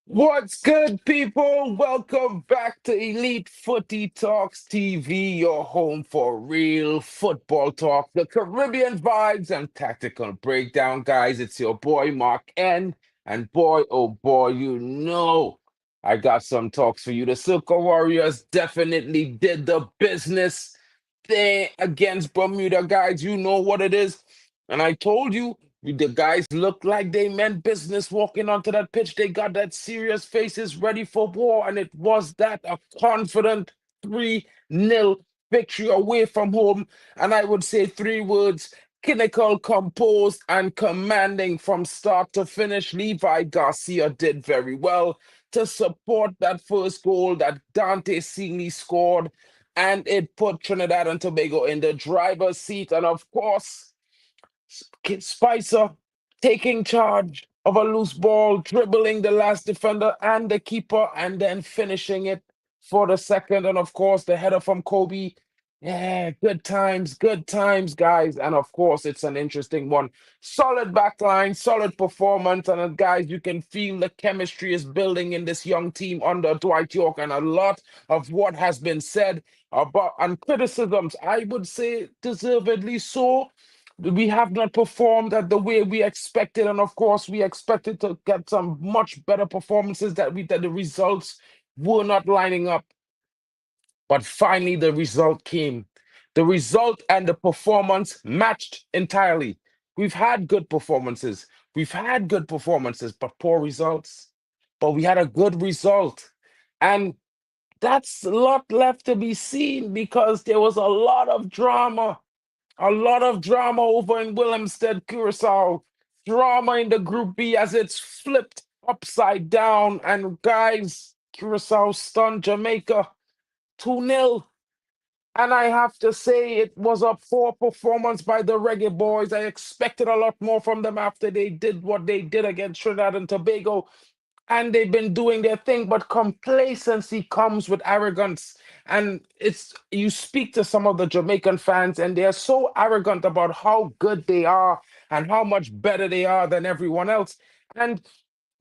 What's good, people? Welcome back to Elite Footy Talks TV, your home for real football talk, the Caribbean vibes and tactical breakdown, guys. It's your boy Mark N, and boy, oh boy, I got some talks for you. The Soca Warriors definitely did the business there against Bermuda, guys. You know what it is, and I told you. The guys looked like they meant business walking onto that pitch. They got that serious faces ready for war, and it was that a confident 3-0 victory away from home. And I would say three words: clinical, composed, and commanding from start to finish. Levi Garcia did very well to support that first goal that Dante Seeley scored, and it put Trinidad and Tobago in the driver's seat. And of course, Kid Spicer taking charge of a loose ball, dribbling the last defender and the keeper, and then finishing it for the second. And of course, the header from Kobe. Yeah, good times, guys. And of course, it's an interesting one. Solid backline, solid performance. And guys, you can feel the chemistry is building in this young team under Dwight York. And a lot of what has been said about and criticisms, I would say deservedly so, we have not performed at the way we expected, and of course we expected to get some much better performances that the results were not lining up. But finally the result came. The result and the performance matched entirely. We've had good performances but poor results. But we had a good result, and that's a lot left to be seen because there was a lot of drama over in Willemstad, Curaçao. Drama in the Group B as it's flipped upside down. And guys, Curaçao stunned Jamaica 2-0. And I have to say, it was a poor performance by the Reggae Boys. I expected a lot more from them after they did what they did against Trinidad and Tobago, and they've been doing their thing, but complacency comes with arrogance. And it's you speak to some of the Jamaican fans and they're so arrogant about how good they are and how much better they are than everyone else, and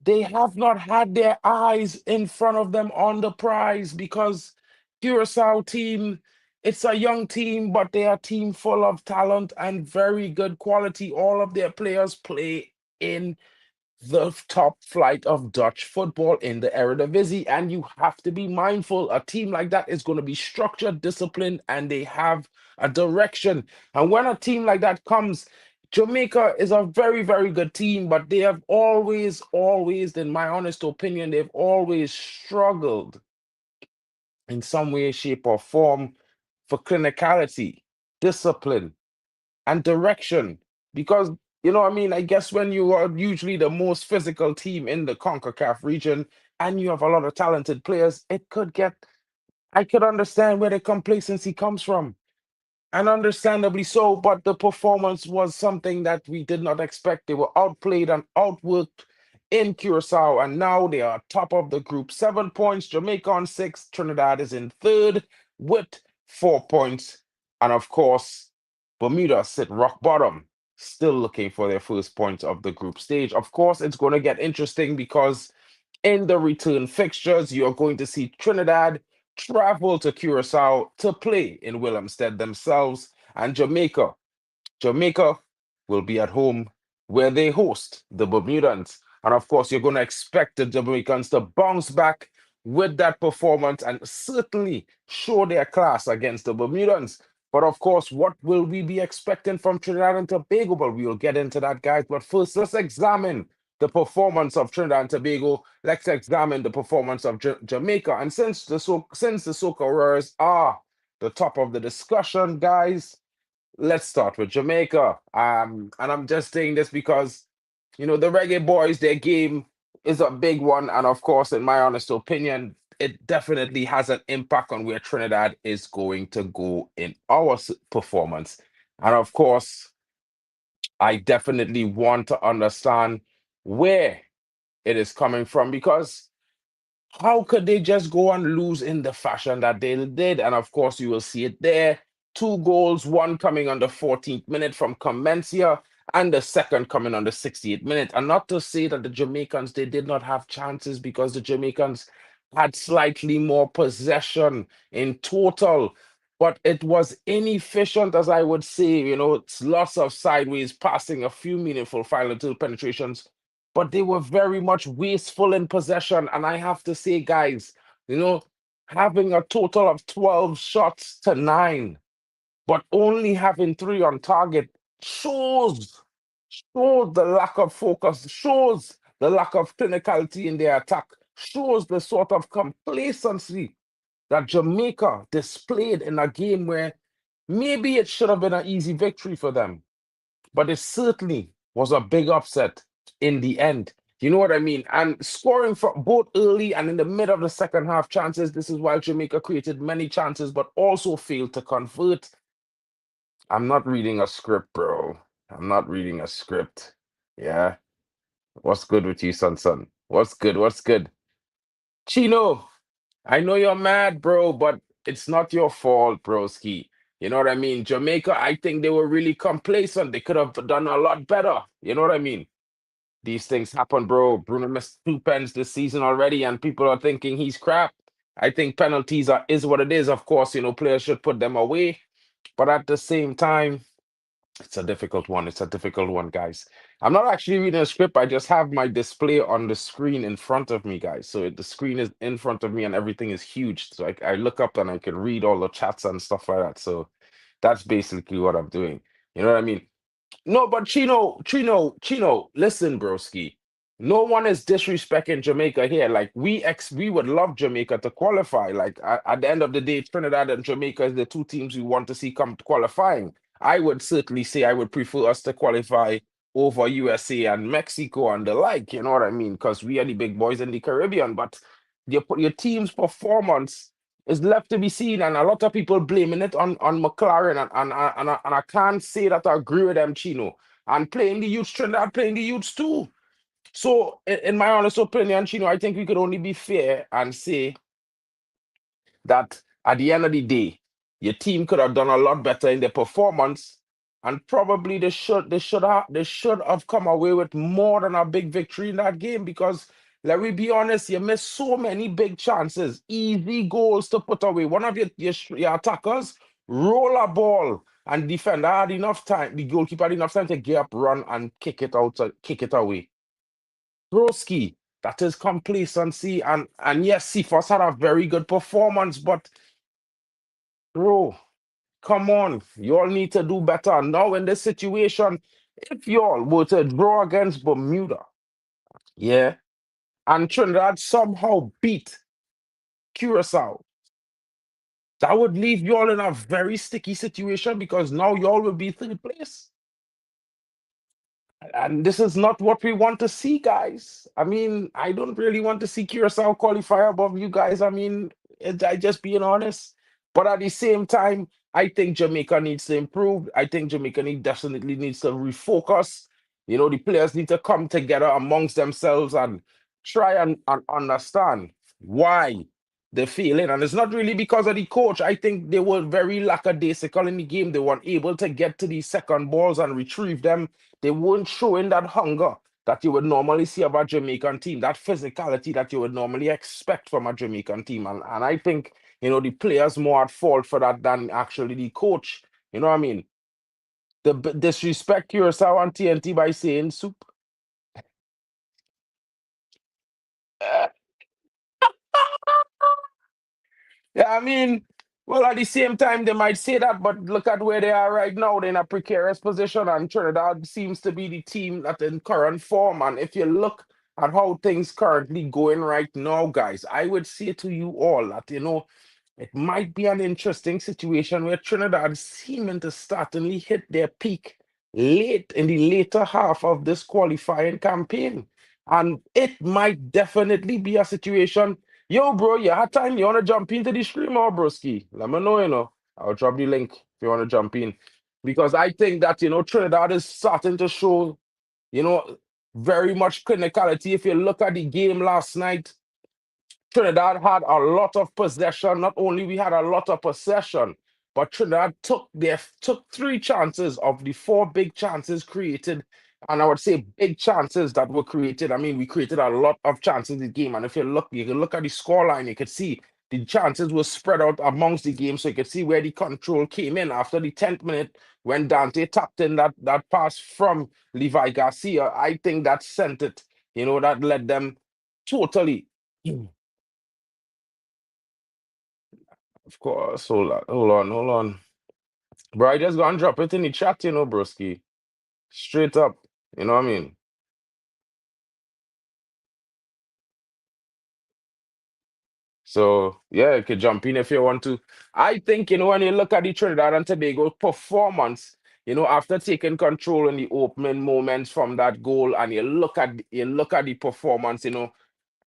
they have not had their eyes in front of them on the prize. Because Curacao team, it's a young team, but they are a team full of talent and very good quality. All of their players play in the top flight of Dutch football in the Eredivisie, and you have to be mindful. A team like that is going to be structured, disciplined, and they have a direction. And when a team like that comes, Jamaica is a very, very good team, but they have always, in my honest opinion, they've always struggled in some way, shape, or form for clinicality, discipline, and direction. Because, you know what I mean? I guess when you are usually the most physical team in the Concacaf region and you have a lot of talented players, I could understand where the complacency comes from. And understandably so, but the performance was something that we did not expect. They were outplayed and outworked in Curacao, and now they are top of the group. 7 points, Jamaica on six, Trinidad is in third with 4 points. And of course, Bermuda sit rock bottom, still looking for their first points of the group stage. Of course, it's going to get interesting because in the return fixtures, you're going to see Trinidad travel to Curacao to play in Willemstad themselves, and Jamaica will be at home where they host the Bermudans. And of course, you're going to expect the Jamaicans to bounce back with that performance and certainly show their class against the Bermudans. But of course, what will we be expecting from Trinidad and Tobago? Well, we will get into that, guys. But first, let's examine the performance of Trinidad and Tobago. Let's examine the performance of Jamaica. And since the Soca Warriors are the top of the discussion, guys, let's start with Jamaica. And I'm just saying this because, the Reggae Boys, their game is a big one. And of course, in my honest opinion, it definitely has an impact on where Trinidad is going to go in our performance. And of course, I definitely want to understand where it is coming from because how could they just go and lose in the fashion that they did? And of course, you will see it there. Two goals, one coming on the 14th minute from Comencia, and the second coming on the 68th minute. And not to say that the Jamaicans, they did not have chances because the Jamaicans had slightly more possession in total, but it was inefficient, as I would say. It's lots of sideways passing, a few meaningful final two penetrations, but they were very much wasteful in possession. And I have to say, guys, you know, having a total of 12 shots to nine, but only having three on target shows the lack of focus, shows the lack of clinicality in their attack, shows the sort of complacency that Jamaica displayed in a game where maybe it should have been an easy victory for them, but it certainly was a big upset in the end. You know what I mean? And scoring for both early and in the mid of the second half chances. This is why Jamaica created many chances, but also failed to convert. I'm not reading a script, bro. I'm not reading a script. Yeah. What's good with you, son? What's good? What's good? Chino, I know you're mad, bro, but it's not your fault, broski. You know what I mean? Jamaica, I think they were really complacent. They could have done a lot better. You know what I mean? These things happen, bro. Bruno missed two pens this season already, and people are thinking he's crap. I think penalties is what it is. Of course, players should put them away. But at the same time, it's a difficult one. It's a difficult one, guys. I'm not actually reading a script. I just have my display on the screen in front of me, guys. So the screen is in front of me and everything is huge. So I look up and I can read all the chats and stuff like that. So that's basically what I'm doing. You know what I mean? No, but Chino, listen, broski. No one is disrespecting Jamaica here. Like we would love Jamaica to qualify. Like at the end of the day, Trinidad and Jamaica is the two teams we want to see come to qualifying. I would certainly say I would prefer us to qualify over USA and Mexico and the like. You know what I mean? Because we are the big boys in the Caribbean. But your team's performance is left to be seen, and a lot of people blaming it on McLaren, and I can't say that I agree with them, Chino. And playing the youths, Trinidad playing the youths too. So, in my honest opinion, Chino, I think we could only be fair and say that at the end of the day, your team could have done a lot better in their performance, and probably they should have come away with more than a big victory in that game because let me be honest, you missed so many big chances, easy goals to put away. One of your attackers roll a ball and defender had enough time, the goalkeeper had enough time to get up, run, and kick it away. Broski, that is complacency. And yes, Cephas had a very good performance, but bro, come on. You all need to do better. Now in this situation, if y'all were to draw against Bermuda, yeah, and Trinidad somehow beat Curaçao, that would leave y'all in a very sticky situation because now y'all will be third place. And this is not what we want to see, guys. I mean, I don't really want to see Curacao qualify above you guys. I mean, I just being honest. But at the same time, I think Jamaica needs to improve. I think Jamaica definitely needs to refocus. The players need to come together amongst themselves and try and understand why they're failing. And it's not really because of the coach. I think they were very lackadaisical in the game. They weren't able to get to the second balls and retrieve them. They weren't showing that hunger that you would normally see of a Jamaican team, that physicality that you would normally expect from a Jamaican team. And I think, the players more at fault for that than actually the coach. You know what I mean? Disrespect Curacao and TNT by saying soup. Yeah, I mean, well, at the same time, they might say that, but look at where they are right now. They're in a precarious position, and Trinidad seems to be the team that's in current form. And if you look at how things currently going right now, guys, I would say to you all that, it might be an interesting situation where Trinidad is seeming to certainly hit their peak late in the later half of this qualifying campaign. And it might definitely be a situation. Yo, bro, you had time? You want to jump into the stream or broski? Let me know, I'll drop the link if you want to jump in. Because I think that, Trinidad is starting to show, you know, very much clinicality. If you look at the game last night, Trinidad had a lot of possession. Not only we had a lot of possession, but Trinidad took three chances of the four big chances created, and I would say big chances that were created. I mean, we created a lot of chances in the game, and if you can look at the scoreline, you could see the chances were spread out amongst the game, so you could see where the control came in after the 10th minute when Dante tapped in that pass from Levi Garcia. I think that sent it. That led them totally. Of course. Hold on. Bro, I just gonna drop it in the chat, broski. Straight up. You know what I mean? So, yeah, you could jump in if you want to. I think, when you look at the Trinidad and Tobago performance, after taking control in the opening moments from that goal, and you look at the performance,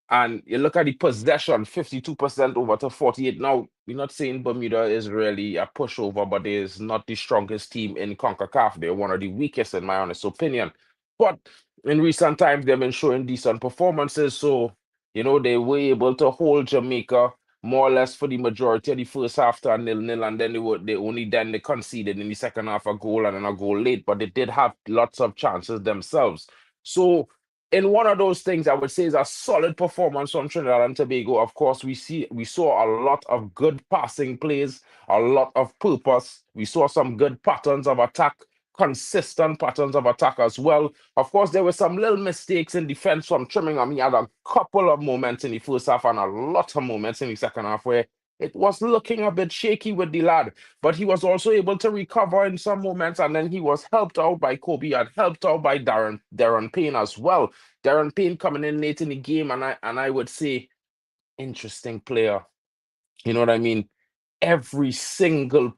and you look at the possession, 52% over to 48. Now, we're not saying Bermuda is really a pushover, but they're not the strongest team in CONCACAF. They're one of the weakest, in my honest opinion. But in recent times, they've been showing decent performances. So, they were able to hold Jamaica more or less for the majority of the first half to a 0-0, and then they conceded in the second half a goal and then a goal late, but they did have lots of chances themselves. So in one of those things, I would say is a solid performance from Trinidad and Tobago. Of course, we saw a lot of good passing plays, a lot of purpose. We saw some good patterns of attack, consistent patterns of attack as well. Of course, there were some little mistakes in defense from Trinningham. He had a couple of moments in the first half and a lot of moments in the second half where it was looking a bit shaky with the lad, but he was also able to recover in some moments, and then he was helped out by Kobe and helped out by Darren Payne as well. Darren Payne coming in late in the game, and I would say interesting player. You know what I mean? Every single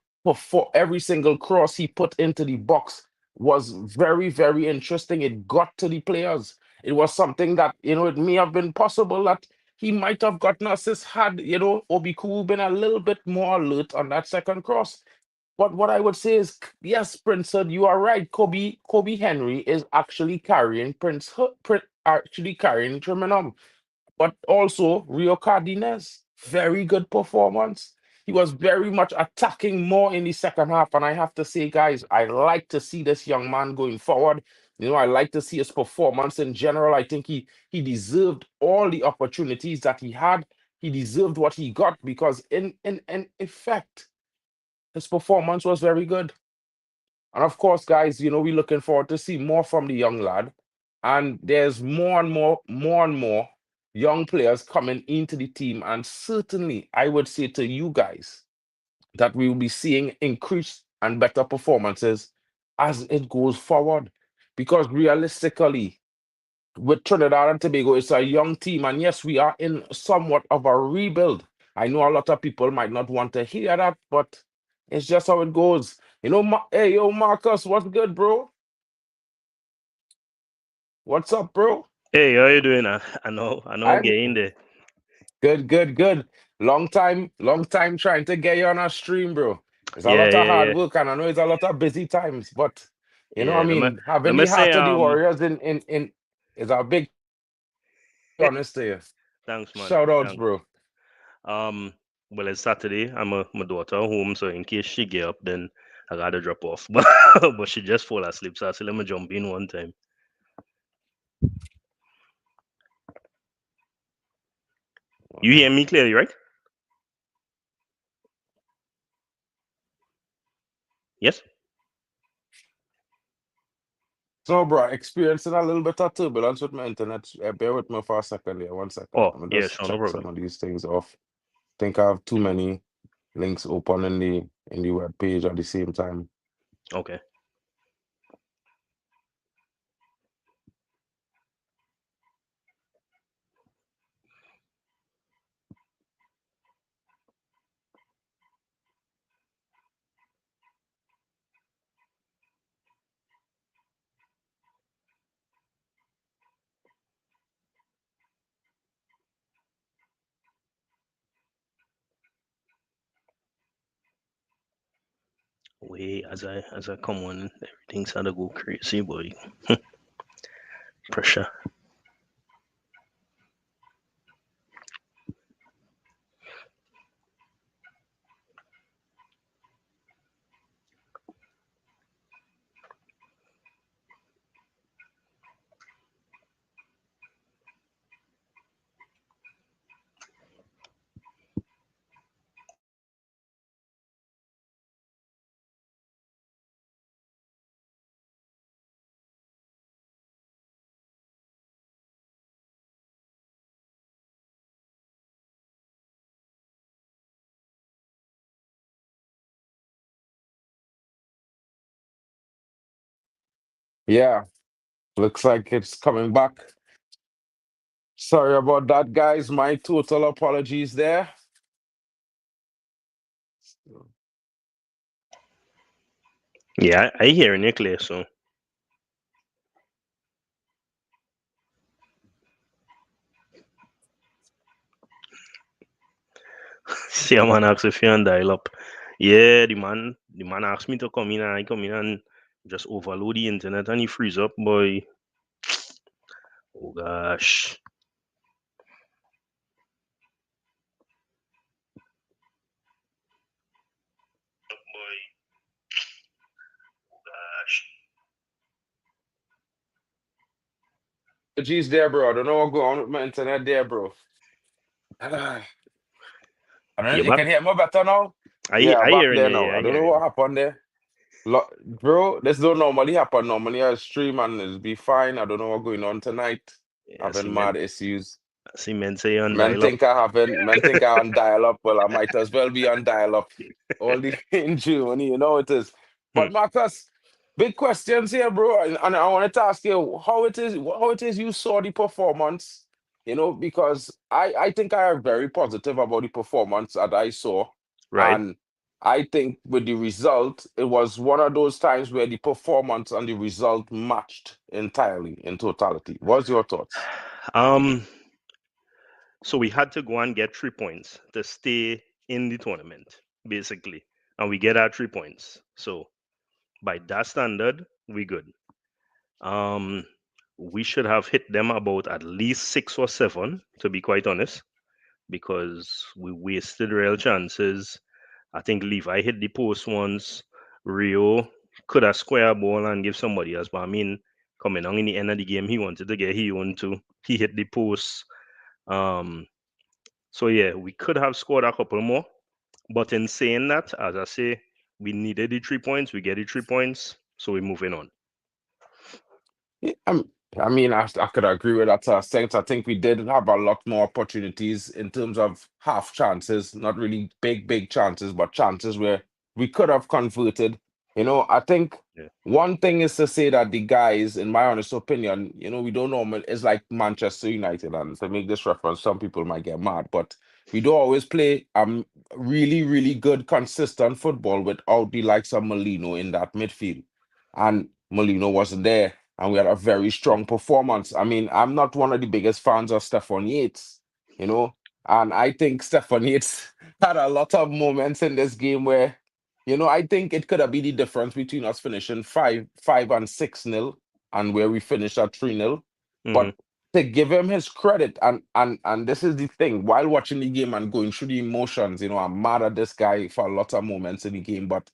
cross he put into the box was very, very interesting. It got to the players. It was something that, it may have been possible that he might have gotten assist had, Obiku been a little bit more alert on that second cross. But what I would say is, yes, Prince, you are right. Kobe Henry is actually carrying actually carrying Trinidad, but also Rio Cardenas, very good performance. He was very much attacking more in the second half. And I have to say, guys, I like to see this young man going forward. I like to see his performance in general. I think he deserved all the opportunities that he had. He deserved what he got because in effect, his performance was very good. And of course, guys, we're looking forward to see more from the young lad. And there's more and more young players coming into the team. And certainly, I would say to you guys that we will be seeing increased and better performances as it goes forward. Because realistically, with Trinidad and Tobago, it's a young team. And yes, we are in somewhat of a rebuild. I know a lot of people might not want to hear that, but it's just how it goes. Hey, yo, Marcus, what's good, bro? What's up, bro? Hey, how you doing? I know, I'm getting there. good. Long time trying to get you on our stream, bro. It's a Yeah, lot of yeah, hard yeah, work, and I know it's a lot of busy times, but I yeah. mean, Let having me the say, heart of the Warriors in is a big honest to you. thanks, man. Shout outs, Thanks. bro. Um, well, it's Saturday. My daughter home, so in case she get up, then I gotta drop off. But she just fall asleep, so I said let me jump in one time. You hear me clearly, right? Yes. So, bro, experiencing a little bit of turbulence with my internet. Bear with me for a second here. 1 second. Oh, Let me yeah, just sure, no check problem. some of these things off. Think I have too many links open in the web page at the same time. Okay. Wait, as I come on, everything's had to go crazy, boy. Pressure. Yeah, looks like it's coming back. Sorry about that, guys. My total apologies there. Yeah, I hearing you clear. So see, a man asked if you on dial up. Yeah, the man asked me to come in, and I come in and just overload the internet, and he freeze up, boy. Oh gosh. Boy, gosh. Apologies there, bro. I don't know what's going on with my internet there, bro. I don't know Yeah, if you but can hear me better now. I Yeah, I back hearing there you. now. Yeah, I I don't know hearing what you. happened there. Bro, this don't normally happen. Normally I stream and it'll be fine. I don't know what's going on tonight. Yeah, Having mad issues. see men say on dial up. Men think I on dial up. Well, I might as well be on dial up all the way in June, you know it is. Hmm, But Marcus, big questions here, bro. And I wanted to ask you how it is you saw the performance, because I think I am very positive about the performance that I saw. right. And I think with the result, it was one of those times where the performance and the result matched entirely in totality. What's your thoughts? Um, so we had to go and get 3 points to stay in the tournament, basically, and we get our 3 points. So by that standard, we good. Um, we should have hit them about at least 6 or 7, to be quite honest, because we wasted real chances. I think Levi hit the post once. Rio could have square a ball and give somebody else, but I mean, coming on in the end of the game, he wanted to get his own too. He hit the post. Um, so yeah, we could have scored a couple more. But in saying that, as I say, we needed the 3 points. We get the 3 points, so we're moving on. Yeah, I mean, I could agree with that to a extent. I think we did have a lot more opportunities in terms of half chances, not really big chances, but chances where we could have converted. I think Yeah. one thing is to say that the guys, in my honest opinion, we don't normally, it's like Manchester United, and to make this reference, some people might get mad, but we don't always play really, really good, consistent football without the likes of Molino in that midfield. And Molino wasn't there and we had a very Yeah. strong performance. I mean, I'm not one of the biggest fans of Stefan Yates, you know, and I think Stefan Yates had a lot of moments in this game where, I think it could have been the difference between us finishing 5-6-0 and where we finished at 3-0. Hmm. But to give him his credit, and this is the thing, while watching the game and going through the emotions, I'm mad at this guy for a lot of moments in the game, but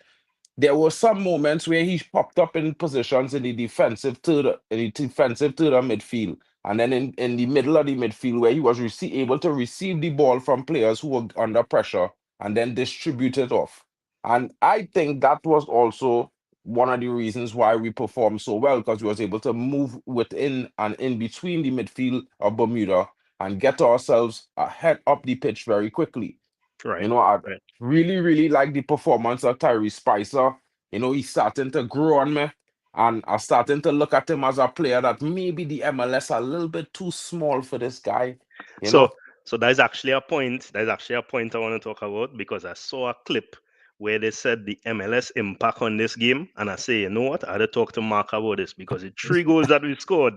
there were some moments where he popped up in positions in the defensive to the midfield, and then in the middle of the midfield where he was able to receive the ball from players who were under pressure and then distribute it off. And I think that was also one of the reasons why we performed so well because we was able to move within and in between the midfield of Bermuda and get ourselves ahead up the pitch very quickly. Right. I Right. really, really like the performance of Tyree Spicer. He's starting to grow on me. And I'm starting to look at him as a player that maybe the MLS a little bit too small for this guy. You So know? so there's actually a point. There's actually a point I want to talk about because I saw a clip where they said the MLS impact on this game, and I say, you know what? I had to talk to Mark about this because the 3 goals that we scored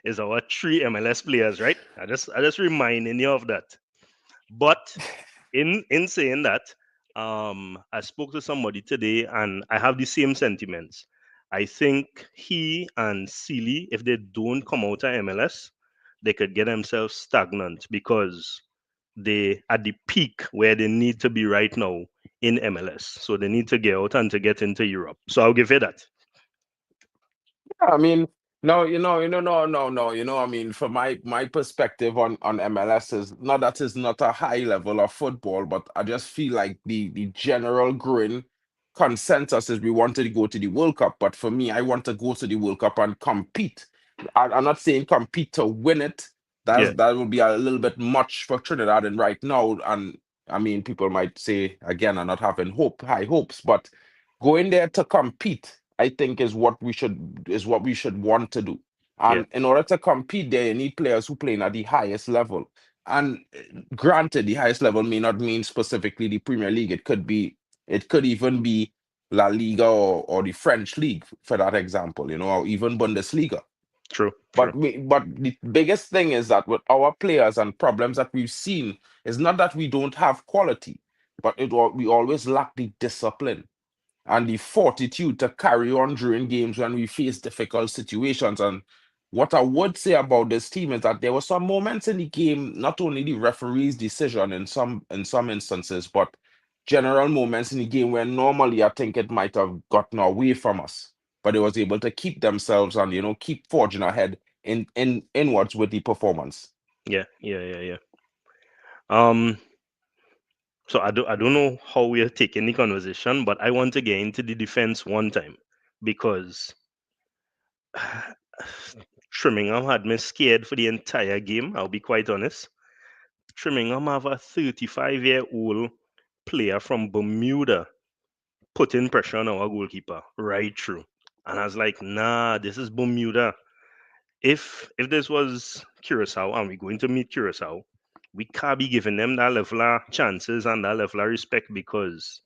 is our 3 MLS players, right? I just reminding you of that. But in saying that, I spoke to somebody today, and I have the same sentiments. I think he and Sealy, if they don't come out of MLS, they could get themselves stagnant because they at the peak where they need to be right now in MLS. So they need to get out and to get into Europe. So I'll give you that. Yeah, I mean, no, no. I mean, from my perspective on MLS is not that it's not a high level of football, but I just feel like the general growing consensus is we wanted to go to the World Cup. But for me, I want to go to the World Cup and compete. I'm not saying compete to win it. Yeah, That would be a little bit much for Trinidad and right now. And I mean, people might say again, I'm not having high hopes, but going there to compete, I think is what we should want to do. yeah, And in order to compete there, you need players who play at the highest level. And granted, the highest level may not mean specifically the Premier League. It could even be La Liga or the French league, for that example, or even Bundesliga. true, true. But the biggest thing is that with our players and problems that we've seen is not that we don't have quality, but we always lack the discipline and the fortitude to carry on during games when we face difficult situations. And what I would say about this team is that there were some moments in the game, not only the referee's decision in some instances, but general moments in the game where normally I think it might have gotten away from us. But they was able to keep themselves and keep forging ahead in inwards with the performance. Yeah, yeah, yeah, yeah. Um, so I don't know how we are taking the conversation, but I want to get into the defense one time because Trimmingham had me scared for the entire game. I'll be quite honest. Trimmingham have a 35-year-old player from Bermuda putting pressure on our goalkeeper right through. And I was like, nah, this is Bermuda. If this was Curacao and we're going to meet Curacao, we can't be giving them that level of chances and that level of respect because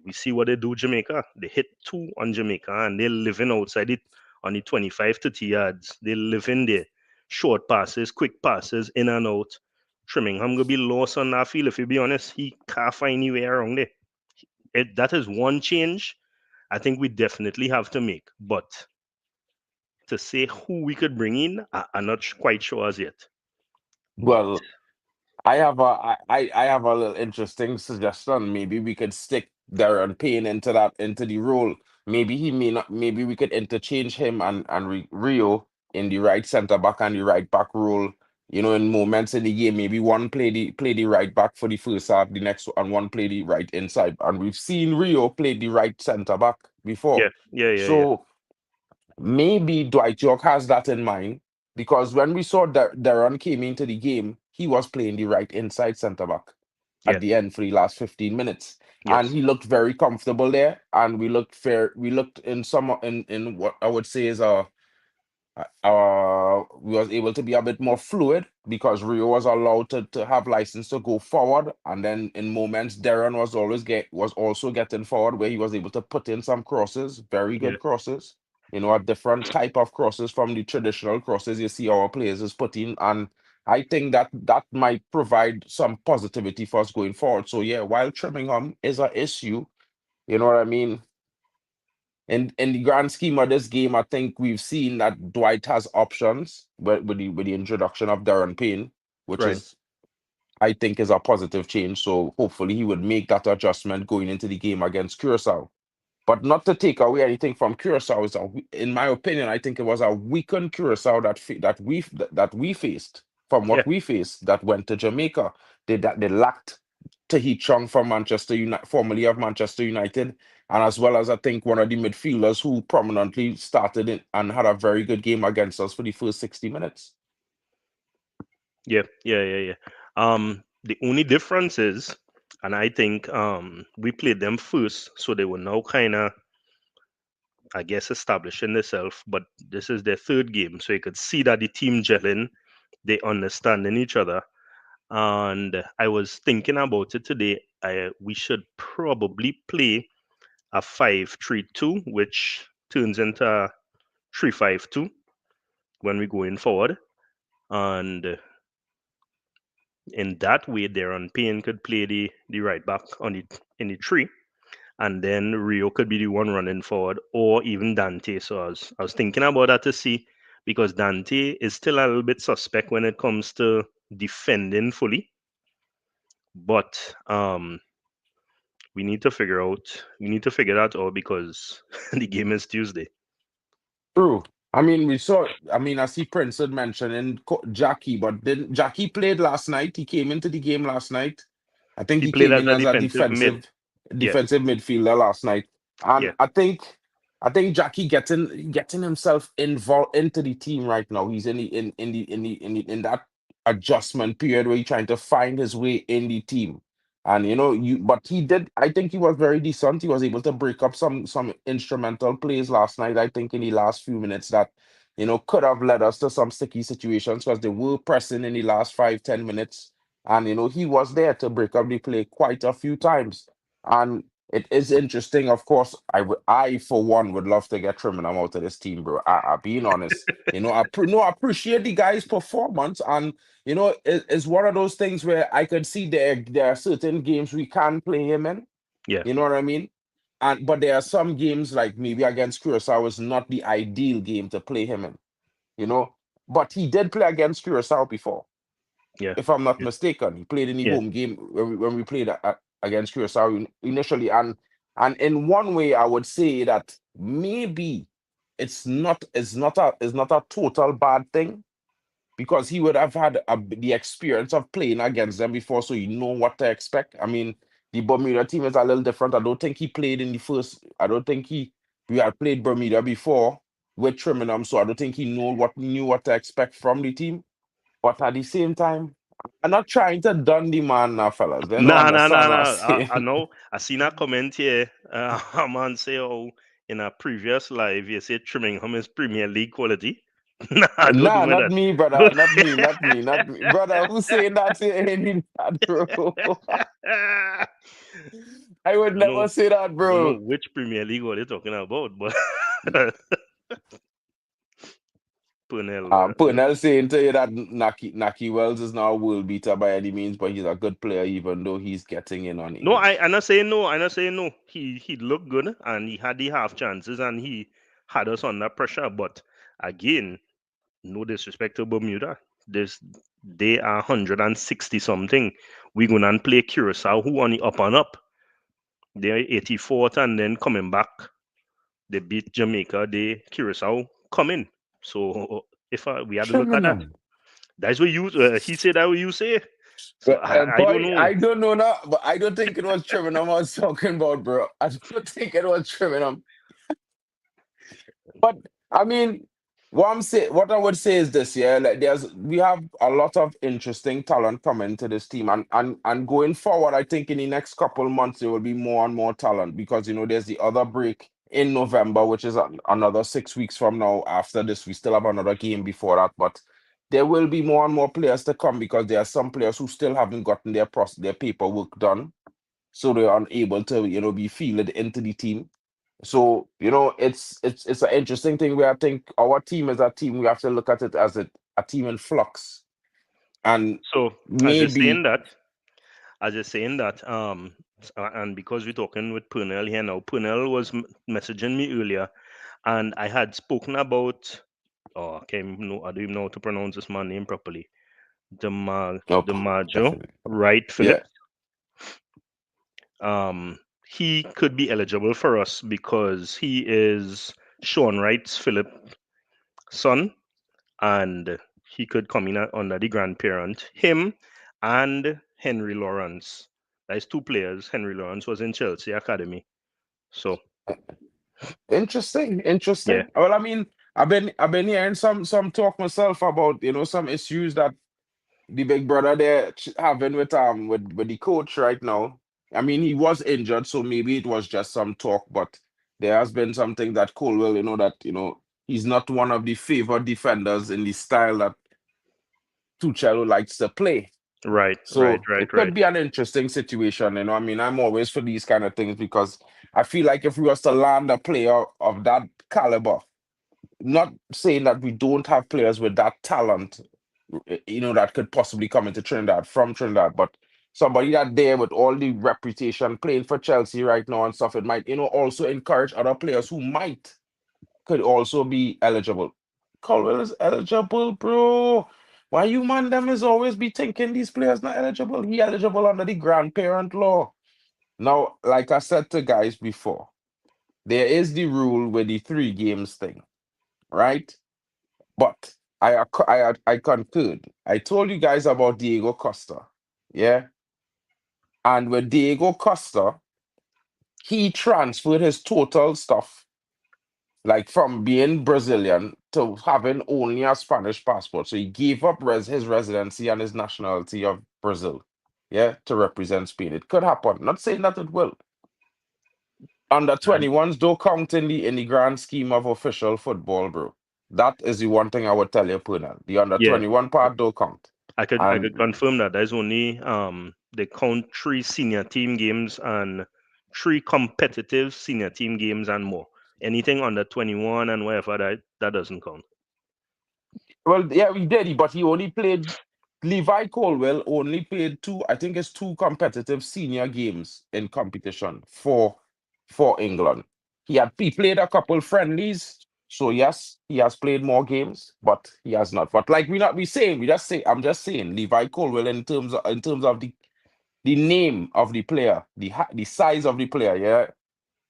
we see what they do Jamaica. They hit two on Jamaica and they're living outside it on the 25 to 30 yards. They live in there. Short passes, quick passes, in and out. Trimmingham gonna be lost on that field. If you be honest, he can't find any way around it. That is one change I think we definitely have to make. But to say who we could bring in, I'm not quite sure as yet. But Well, I have a little interesting suggestion. Maybe we could stick Darren Payne into the role. Maybe he may not. Maybe we could interchange him and Rio in the right center back and the right back role. In moments in the game, maybe one play the right back for the first half, the next and one play the right inside. And we've seen Rio play the right center back before. yeah, yeah, yeah, yeah, So maybe Dwight York has that in mind because when we saw Darren came into the game, he was playing the right inside centre back yeah, at the end for the last 15 minutes. And yes, he looked very comfortable there. And we looked fair. We looked in what I would say is we was able to be a bit more fluid because Rio was allowed to have license to go forward, and then in moments Darren was also getting forward where he was able to put in some crosses, very yeah, good crosses, a different type of crosses from the traditional crosses you see our players is putting, and I think that might provide some positivity for us going forward. So yeah, while Trimmingham is an issue, you know what I mean, in the grand scheme of this game, I think we've seen that Dwight has options with the introduction of Darren Payne, which right, is I think is a positive change. So hopefully he would make that adjustment going into the game against Curacao. But not to take away anything from Curacao, in my opinion, I think it was a weakened Curacao that we faced from yeah, what we faced that went to Jamaica. They lacked Tahith Chong from Manchester United, formerly of Manchester United, and as well as I think one of the midfielders who prominently started it and had a very good game against us for the first 60 minutes. yeah, yeah, yeah, yeah. The only difference is, and I think we played them first, so they were now kind of, I guess, establishing themselves. But this is their third game, so you could see that the team gelling, they understanding each other. And I was thinking about it today. We should probably play a 5-3-2, which turns into a 3-5-2 when we going forward. And in that way, Darren Payne could play the right back on the in the three, and then Rio could be the one running forward, or even Dante. So I was thinking about that to see, because Dante is still a little bit suspect when it comes to defending fully, but we need to figure that out because the game is Tuesday. True. I mean, we saw. I mean, I see Prince had mentioned and Jackie, but didn't Jackie played last night? He came into the game last night. I think He he played came as in a as a defensive mid. Yeah, defensive midfielder last night, and yeah, I think Jackie getting himself involved into the team right now. He's in that adjustment period where he's trying to find his way in the team. And but he did. I think he was very decent. He was able to break up some instrumental plays last night. I think in the last few minutes that could have led us to some sticky situations because they were pressing in the last 5-10 minutes, and he was there to break up the play quite a few times. And it is interesting, of course. I for one would love to get Trinidad out of this team, bro. I being honest, I appreciate the guy's performance, and it's one of those things where I could see there are certain games we can play him in. yeah, You know what I mean? And but there are some games like maybe against Curaçao is not the ideal game to play him in. You know, but he did play against Curaçao before, yeah, if I'm not yeah, mistaken. He played in the yeah. home game when we played against Curaçao initially, and in one way, I would say that maybe it's not a total bad thing because he would have had the experience of playing against them before, so you know what to expect. I mean, the Bermuda team is a little different. I don't think he played in the first. I don't think we had played Bermuda before with Trinidad, so I don't think he knew what to expect from the team. But at the same time, I'm not trying to dun the man now, fellas. They don't Nah, nah, nah, understand what I'm nah. I saying. know. I seen a comment here. A man say, "Oh, in a previous live, you said Trimmingham is Premier League quality." Nah, don't do Nah, me not that. me, brother. Don't. Not me. Not me. Not me, brother. Who's saying that? Saying that, bro? I I would don't know. never say that, I don't know bro. which Premier League what they're talking about, but Purnell, Purnell saying to you that Naki Wells is not a world beater by any means, but he's a good player, even though he's getting in on no, age. I'm not saying no. I'm not saying no. He looked good and he had the half chances and he had us under pressure. But again, no disrespect to Bermuda. This they are 160 something. We gonna and play Curaçao who on the up and up. They're 84th and then coming back. They beat Jamaica. They Curaçao coming. So if we had to look at that, Criminal. that's what you he said that what you say. So I don't Boy, know. I don't know that, but I don't think it was Triminum I was talking about, bro. I don't think it was Triminum. But I mean, what I would say is this, yeah, like we have a lot of interesting talent coming to this team, and going forward, I think in the next couple months there will be more and more talent because there's the other break in November, which is another 6 weeks from now. After this, we still have another game before that, but there will be more and more players to come because there are some players who still haven't gotten their paperwork done, so they're unable to be fielded into the team. So it's an interesting thing where I think our team is a team. We have to look at it as a team in flux, and So as you're saying maybe that, and because we're talking with Purnell here now, Purnell was messaging me earlier, and I had spoken about. Oh, okay, no, I don't even know how to pronounce this man name properly. okay, DiMaggio, definitely, right, yeah. Philip? He could be eligible for us because he is Sean Wright's Philip son, and he could come in under the grandparent. Him and Henry Lawrence. That's two players. Henry Lawrence was in Chelsea Academy. So Interesting, yeah, interesting. Well, I mean, I've been hearing some talk myself about some issues that the big brother there having with the coach right now. I mean, he was injured, so maybe it was just some talk, but there has been something that Colwell, that he's not one of the favored defenders in the style that Tuchel likes to play. right, right, So right, it right. could be an interesting situation. I mean, I'm always for these kind of things because I feel like if we was to land a player of that caliber, not saying that we don't have players with that talent, that could possibly come into Trinidad from Trinidad, but somebody that there with all the reputation playing for Chelsea right now and stuff, it might, also encourage other players who could also be eligible. Colwell is eligible, bro. Why you man them is always be thinking these players not eligible? He eligible under the grandparent law. Now, like I said to guys before, there is the rule with the 3 games thing, right? But I concurred. I told you guys about Diego Costa, yeah, and with Diego Costa, he transferred his total stuff, like from being Brazilian to having only a Spanish passport. So he gave up his residency and his nationality of Brazil, yeah, to represent Spain. It could happen. Not saying that it will. Under And 21s don't count in the grand scheme of official football, bro. That is the one thing I would tell you, Puna. The under yeah, 21 part don't count. I could And confirm that there's only they count 3 senior team games and 3 competitive senior team games and more. Anything under 21 and whatever that doesn't count. well, yeah, we did, but he only played. Levi Colwell only played I think it's 2 competitive senior games in competition for England. He played a couple friendlies, so yes, he has played more games, but he has not. But like we saying, I'm just saying Levi Colwell in terms of the name of the player, the size of the player, yeah.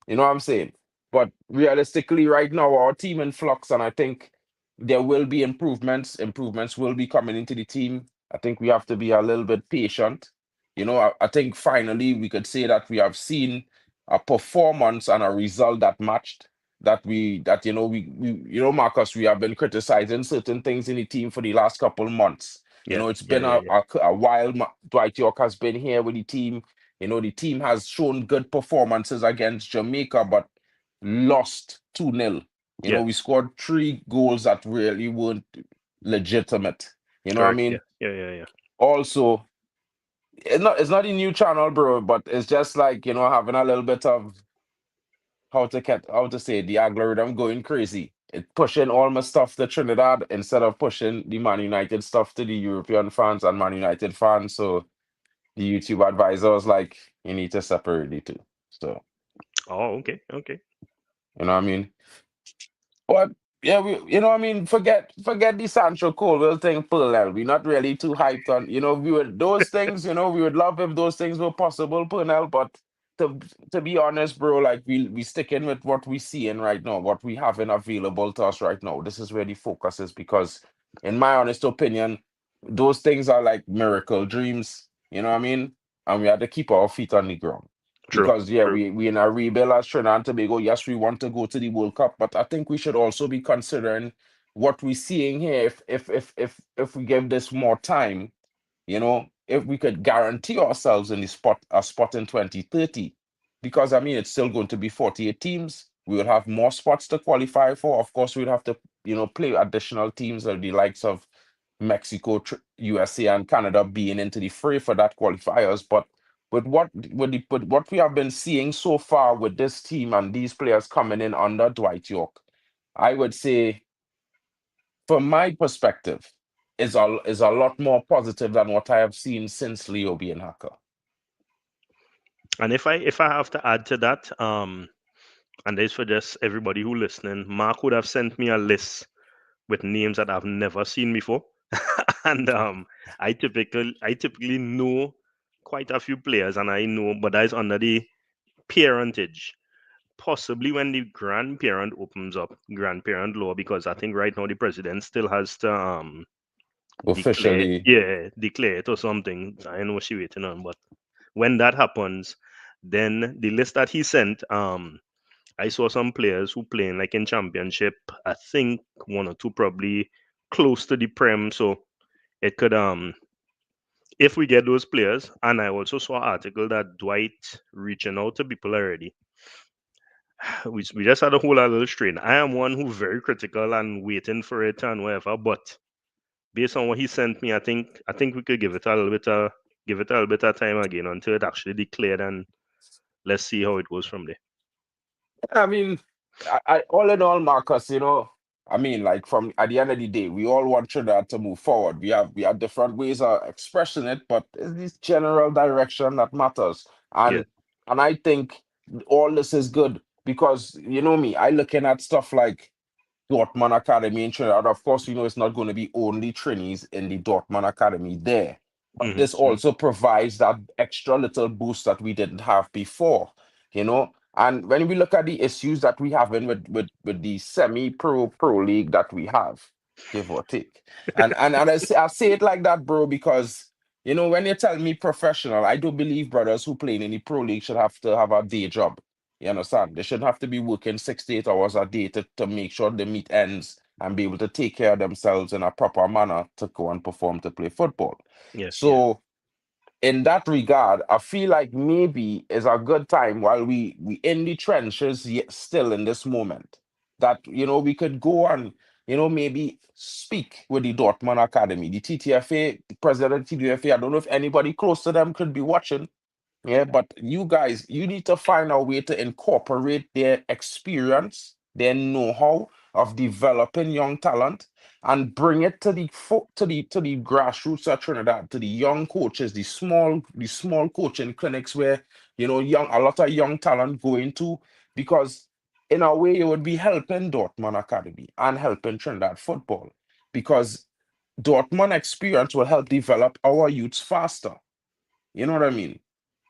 You know what I'm saying? But realistically, right now, our team in flux, and I think there will be improvements. Improvements will be coming into the team. I think we have to be a little bit patient. I think finally we could say that we have seen a performance and a result that matched Marcus, we have been criticizing certain things in the team for the last couple months. Yeah, It's yeah, been yeah, yeah. a while. Dwight York has been here with the team. The team has shown good performances against Jamaica, but lost 2-0. Yeah, We scored 3 goals that really weren't legitimate. You know what I correct. Yeah, mean? yeah, yeah, yeah. Also, it's not a new channel, bro, but it's just like, having a little bit of how to say the algorithm going crazy. It pushing all my stuff to Trinidad instead of pushing the Man United stuff to the European fans and Man United fans. So the YouTube advisor was like, you need to separate the two. So, Oh, okay, okay. you know what I mean? But yeah, you know what I mean, forget the Sancho Colville thing, Pernell. We're not really too hyped on, we would those things, we would love if those things were possible, Pernell, but to to be honest, bro, like we sticking with what we seeing right now, what we having available to us right now. This is where the focus is because in my honest opinion, those things are like miracle dreams, you know what I mean? And we have to keep our feet on the ground. True, Because yeah, true. we in a rebuild as Trinidad and Tobago. Yes, we want to go to the World Cup, but I think we should also be considering what we're seeing here. If we give this more time, if we could guarantee ourselves in a spot in 2030, because I mean it's still going to be 48 teams. We would have more spots to qualify for. Of course, we'd have to, play additional teams of the likes of Mexico, USA, and Canada being into the fray for that qualifiers. But with what we have been seeing so far with this team and these players coming in under Dwight York, I would say, from my perspective, is a lot more positive than what I have seen since Leo being Hacker. And if I have to add to that, and this for just everybody who listening, Mark would have sent me a list with names that I've never seen before, and I typically know quite a few players, and I know, but that is under the parentage. Possibly when the grandparent opens up grandparent law, because I think right now the president still has to Officially, declare it or something. I know she waiting on, but when that happens, then the list that he sent, I saw some players who playing like in championship. I think 1 or 2 probably close to the prem, so it could if we get those players. And I also saw an article that Dwight reaching out to people already. We just had a whole little strain. I am one who very critical and waiting for it and whatever, but based on what he sent me, I think we could give it a little bit of time again until it actually declared, and let's see how it goes from there. I mean, all in all, Marcus, I mean, like from at the end of the day, we all want Trinidad to move forward. We have different ways of expressing it, but it's this general direction that matters. Yeah. And I think all this is good because you know me, I looking at stuff like Dortmund Academy in Trinidad. Of course, we know it's not going to be only Trinis in the Dortmund Academy there. But this Mm-hmm. also provides that extra little boost that we didn't have before, you know. And when we look at the issues that we have in with the semi-pro league that we have, give or take. And I say it like that, bro, because you know, when you tell me professional, I do believe brothers who play in the pro league should have to have a day job. You understand? They shouldn't have to be working 6 to 8 hours a day to make sure they meet ends and be able to take care of themselves in a proper manner to go and perform to play football. Yeah. Yeah. So in that regard, I feel like maybe is a good time while we in the trenches yet still in this moment that you know we could go and you know maybe speak with the Dortmund Academy, the TTFA, the president of the TTFA. I don't know if anybody close to them could be watching, yeah, but you guys, you need to find a way to incorporate their experience, their know-how of developing young talent, and bring it to the grassroots of Trinidad, to the young coaches, the small coaching clinics where you know a lot of young talent go into, because in a way it would be helping Dortmund Academy and helping Trinidad football, because Dortmund experience will help develop our youths faster. You know what I mean?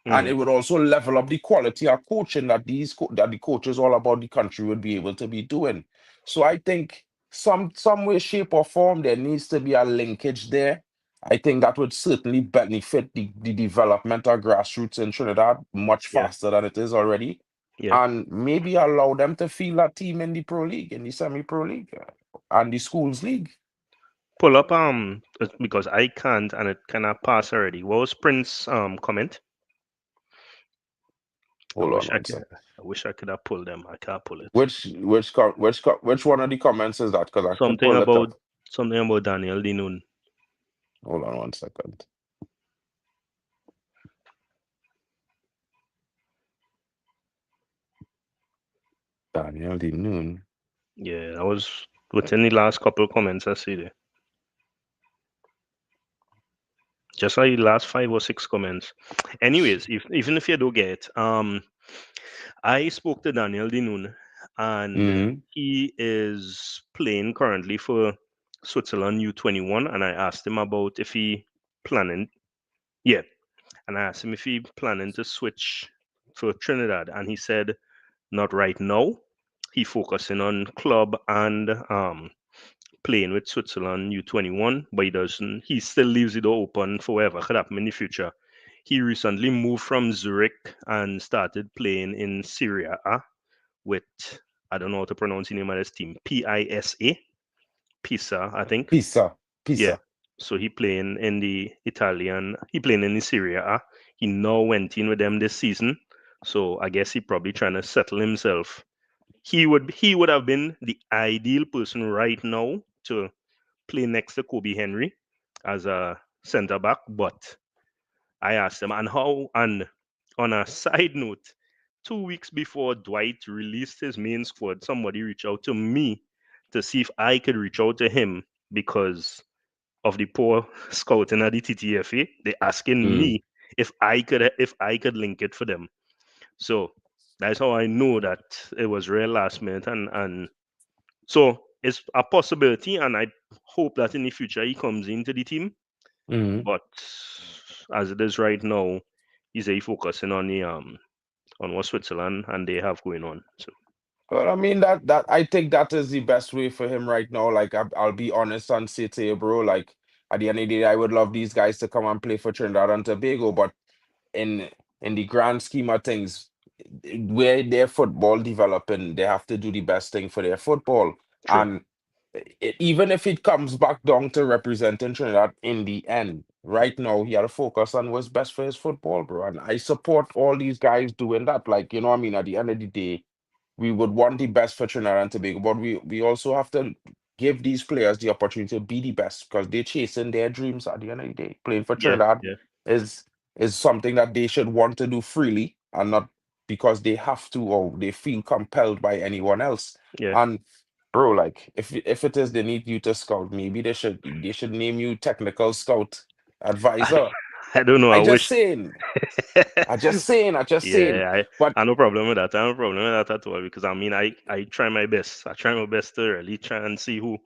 And Mm-hmm. it would also level up the quality of coaching that that the coaches all about the country would be able to be doing. So I think some way, shape, or form there needs to be a linkage there. I think that would certainly benefit the development of grassroots in Trinidad much Yeah. faster than it is already, Yeah. and maybe allow them to feel that team in the pro league, in the semi-pro league, and the schools league. Pull up because I can't and it cannot pass already. What was Prince comment? I Hold on wish I one could. second. I wish I could have pulled them. I can't pull it. Which one of the comments is that? Because I could Something pull it about up. Daniel Dinoon. Hold on one second. Daniel the Noon. Yeah, that was within the last couple comments I see there. Just like the last 5 or 6 comments. Anyways, even if you don't get it, I spoke to Daniel Dinoon, and Mm-hmm. he is playing currently for Switzerland U21, and I asked him about if he planning, yeah, and I asked him if he planning to switch for Trinidad, and he said not right now. He focusing on club and playing with Switzerland U21, but he doesn't. He still leaves the door open for whatever could happen in the future. He recently moved from Zurich and started playing in Syria with, I don't know how to pronounce the name of this team, PISA, Pisa, I think. Pisa. Yeah. Pisa. So he playing in the Italian. He playing in the Syria. He now went in with them this season. So I guess he probably trying to settle himself. He would have been the ideal person right now to play next to Kobe Henry as a centre back. But I asked him, and on a side note, 2 weeks before Dwight released his main squad, somebody reached out to me to see if I could reach out to him because of the poor scouting at the TTFA. They asking Mm. me if I could link it for them. So that's how I know that it was real last minute, and so it's a possibility, and I hope that in the future he comes into the team. Mm. But as it is right now, he's a focusing on the on what Switzerland and they have going on. So But I mean that I think that is the best way for him right now. Like I'll be honest and say to you, bro. Like at the end of the day, I would love these guys to come and play for Trinidad and Tobago, but in in the grand scheme of things, where their football developing, they have to do the best thing for their football. true. And even if it comes back down to representing Trinidad in the end, right now he had to focus on what's best for his football, bro. And I support all these guys doing that. Like, you know what I mean? At the end of the day, we would want the best for Trinidad and Tobago, but we also have to give these players the opportunity to be the best because they're chasing their dreams at the end of the day. Playing for Yeah, Trinidad yeah, is is something that they should want to do freely and not because they have to or they feel compelled by anyone else. yeah. And bro, like if it is they need you to scout, maybe they should name you technical scout I, advisor. I don't know. I I just wish. saying, I just saying. Yeah, But I no problem with that. I have no problem with that at all because I mean I try my best. I try my best to really try and see who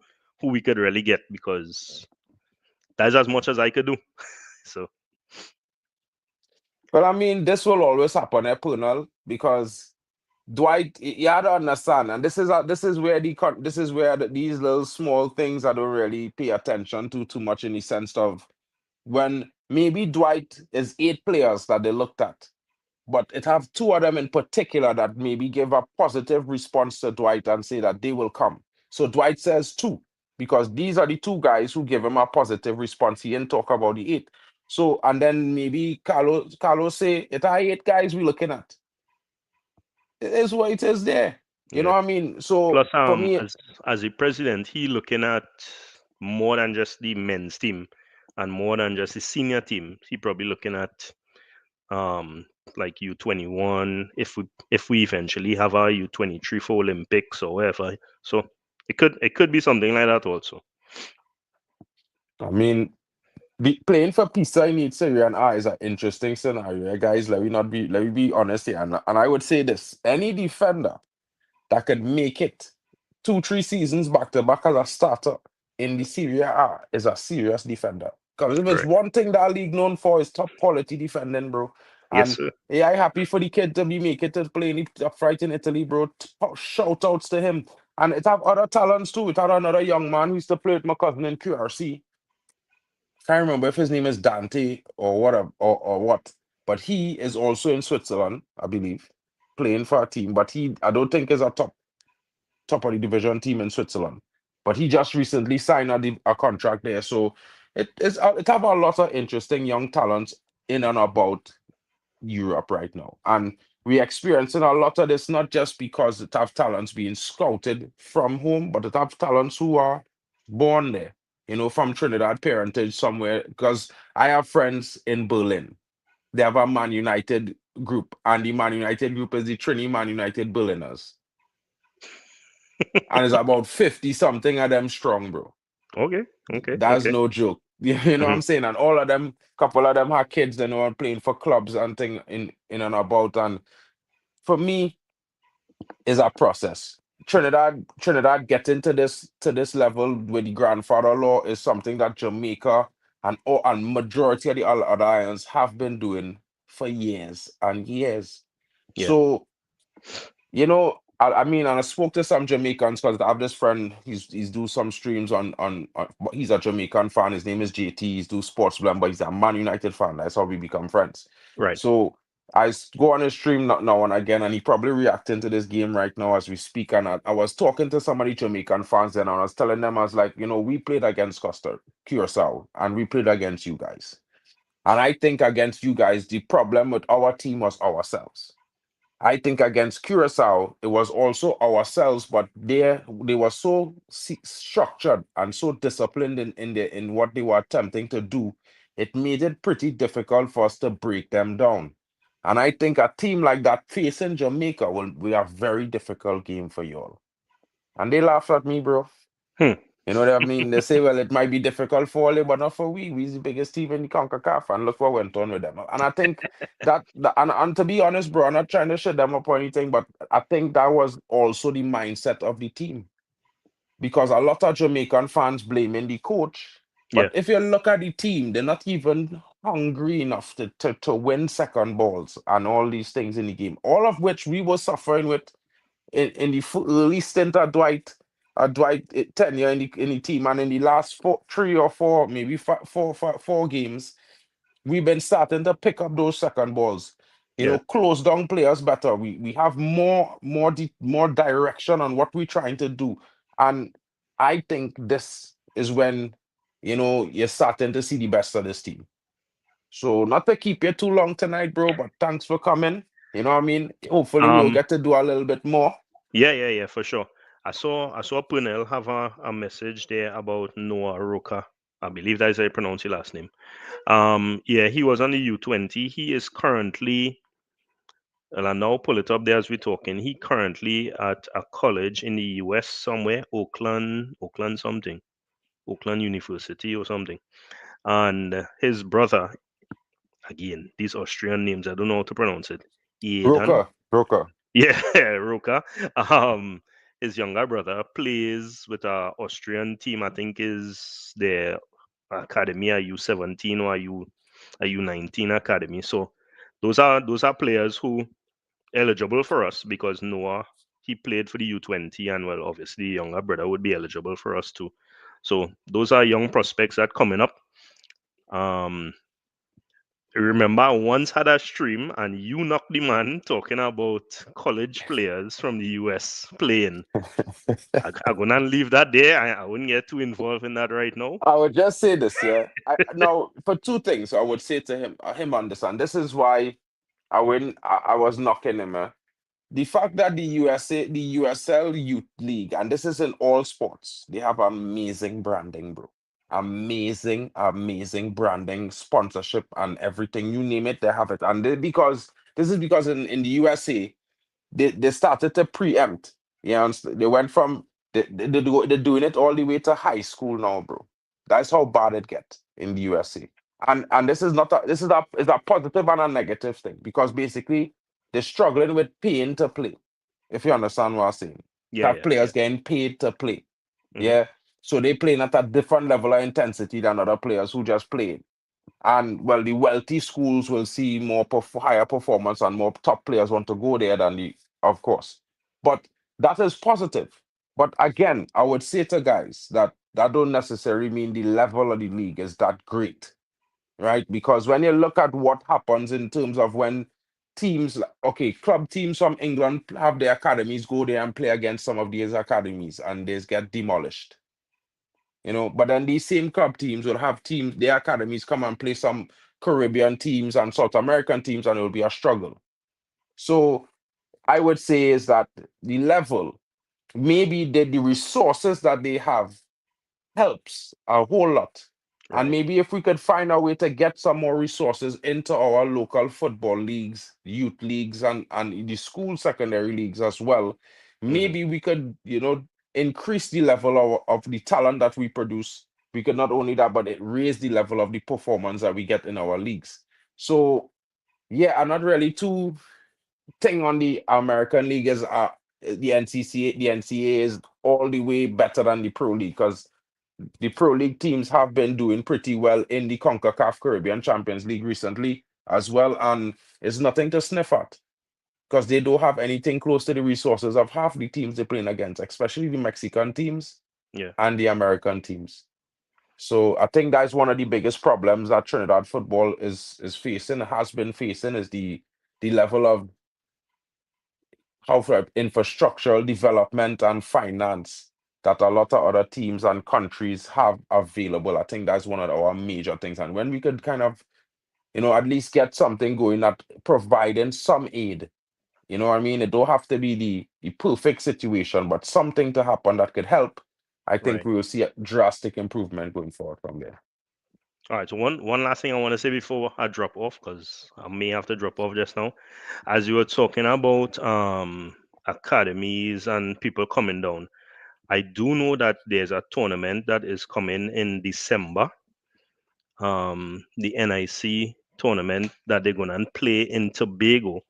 we could really get because that's as much as I could do. So but I mean, this will always happen, Pernal, because Dwight, you had to understand, and this is where these little small things I don't really pay attention to too much in the sense of when maybe Dwight is 8 players that they looked at, but it have 2 of them in particular that maybe give a positive response to Dwight and say that they will come. So Dwight says 2 because these are the 2 guys who give him a positive response. He didn't talk about the 8. So and then maybe Carlos say it are 8 guys we looking at. It is what it is there. You know yeah. what I mean? So Plus, for me, as a president, he looking at more than just the men's team and more than just the senior team. He probably looking at um like U21 if we eventually have our U23 for Olympics or whatever. So it could be something like that also. I mean, playing for Pisa in Serie A is an interesting scenario, guys. Let me be honest here, and I would say this: any defender that could make it 2, 3 seasons back to back as a starter in the Serie A is a serious defender. Because if it's Right. one thing that league known for is top quality defending, bro. Yes, And sir. yeah, I happy for the kid to be make it to play in the top right in Italy, bro. Shout outs to him. And it have other talents too. It had another young man who used to play with my cousin in QRC. Can't remember if his name is Dante or what or what, but he is also in Switzerland, I believe, playing for a team. But I don't think is a top of the division team in Switzerland. But he just recently signed a contract there, so it have a lot of interesting young talents in and about Europe right now, and we experiencing a lot of this not just because it have talents being scouted from home, but it have talents who are born there, from Trinidad parentage somewhere. Because I have friends in Berlin. They have a Man United group, and the Man United group is the Trini Man United Berliners, and it's about 50 something of them strong, bro. Okay. Okay. That's Okay. no joke. You know what Hmm. I'm saying? And all of them, couple of them have kids, they know, and playing for clubs and thing in and about. And for me, is a process. Trinidad getting to this level with the grandfather law is something that Jamaica and majority of the other islands have been doing for years and years. Yeah. So I mean, and I spoke to some Jamaicans because I have this friend. He's do some streams but he's a Jamaican fan. His name is JT. He's do sports blend, but he's a Man United fan. That's how we become friends. Right. So go on his stream now and again, and he probably reacting to this game right now as we speak. And I was talking to some of the Jamaican fans, and I was telling them, I was like, we played against Curaçao, and we played against you guys. And I think against you guys, the problem with our team was ourselves. I think against Curacao, it was also ourselves, but they were so structured and so disciplined in what they were attempting to do. It made it pretty difficult for us to break them down. And I think a team like that facing Jamaica will be a very difficult game for y'all. And they laughed at me, bro. Hmm. You know what I mean? They say, well, it might be difficult for Ole, but not for we. We's the biggest team in the Concacaf, and look what went on with them. And I think and to be honest, bro, I'm not trying to shut them up or anything, but I think that was also the mindset of the team. Because a lot of Jamaican fans blaming the coach. Yeah. But if you look at the team, they're not even hungry enough to win second balls and all these things in the game. All of which we were suffering with in the early stint of Dwight tenure in the team, and in the last 3 or 4, maybe 4 games, we've been starting to pick up those second balls. Yeah. Close down players better. We have more direction on what we're trying to do, and I think this is when you're starting to see the best of this team. So not to keep you too long tonight, bro, but thanks for coming. You know what I mean? Hopefully we'll Um. get to do a little bit more. Yeah. Yeah. Yeah. For sure. I saw Purnell have a message there about Noah Roca. I believe that is how you pronounce your last name. Yeah, he was on the U20. He is currently and I now pull it up there as we're talking. He currently at a college in the US somewhere, Oakland something, Oakland University or something. And his brother, again, these Austrian names, I don't know how to pronounce it. Eden, Broker. yeah, Roka. Um, his younger brother plays with a Austrian team. I think is their academy, a U17 or a U19 academy. So those are players who eligible for us because Noah he played for the U20, and well, obviously younger brother would be eligible for us too. So those are young prospects that coming up. Um, remember, I once had a stream and you knocked the man talking about college players from the US playing. I'm gonna leave that there. I wouldn't get too involved in that right now. I would just say this, yeah. Now for two things, I would say to him understand. This is why I was knocking him. The fact that the USL Youth League, and this is in all sports, they have amazing branding, bro. Amazing branding, sponsorship, and everything. You name it, they have it. And because this is because in the USA, they started to preempt. You know, they went from they're doing it all the way to high school now, bro. That's how bad it gets in the USA. And this is not a is a positive and a negative thing because basically they're struggling with paying to play. If you understand what I'm saying, Yeah, that yeah, yeah. players getting paid to play. Hmm. Yeah. So they playing at a different level of intensity than other players who just play. And well, the wealthy schools will see more higher performance and more top players want to go there than the, of course. But that is positive. But again, I would say to guys that that don't necessarily mean the level of the league is that great, right? Because when you look at what happens in terms of when teams, okay, club teams from England have their academies go there and play against some of these academies and they get demolished, you know. But then these same club teams will have teams, their academies come and play some Caribbean teams and South American teams, and it will be a struggle. So I would say is that the level, maybe the resources that they have helps a whole lot. And Right. maybe if we could find a way to get some more resources into our local football leagues, youth leagues, and the school secondary leagues as well, Hmm. maybe we could, you know, increase the level of the talent that we produce. We could not only that, but it raise the level of the performance that we get in our leagues. So yeah, I'm not really too thing on the American League is the NCCA, the NCAA is all the way better than the Pro League because the Pro League teams have been doing pretty well in the Concacaf Caribbean Champions League recently as well, and it's nothing to sniff at because they don't have anything close to the resources of half the teams they're playing against, especially the Mexican teams Yeah. and the American teams. So I think that's one of the biggest problems that Trinidad football is facing, has been facing, is the level of how for infrastructural development and finance that a lot of other teams and countries have available. I think that's one of our major things. And when we could kind of, you know, at least get something going at providing some aid, you know what I mean? It don't have to be the perfect situation, but something to happen that could help. I think Right. we will see a drastic improvement going forward from there. All right. So one last thing I want to say before I drop off, because I may have to drop off just now, as you were talking about academies and people coming down. I do know that there's a tournament that is coming in December. The NIC tournament that they're gonna play in Tobago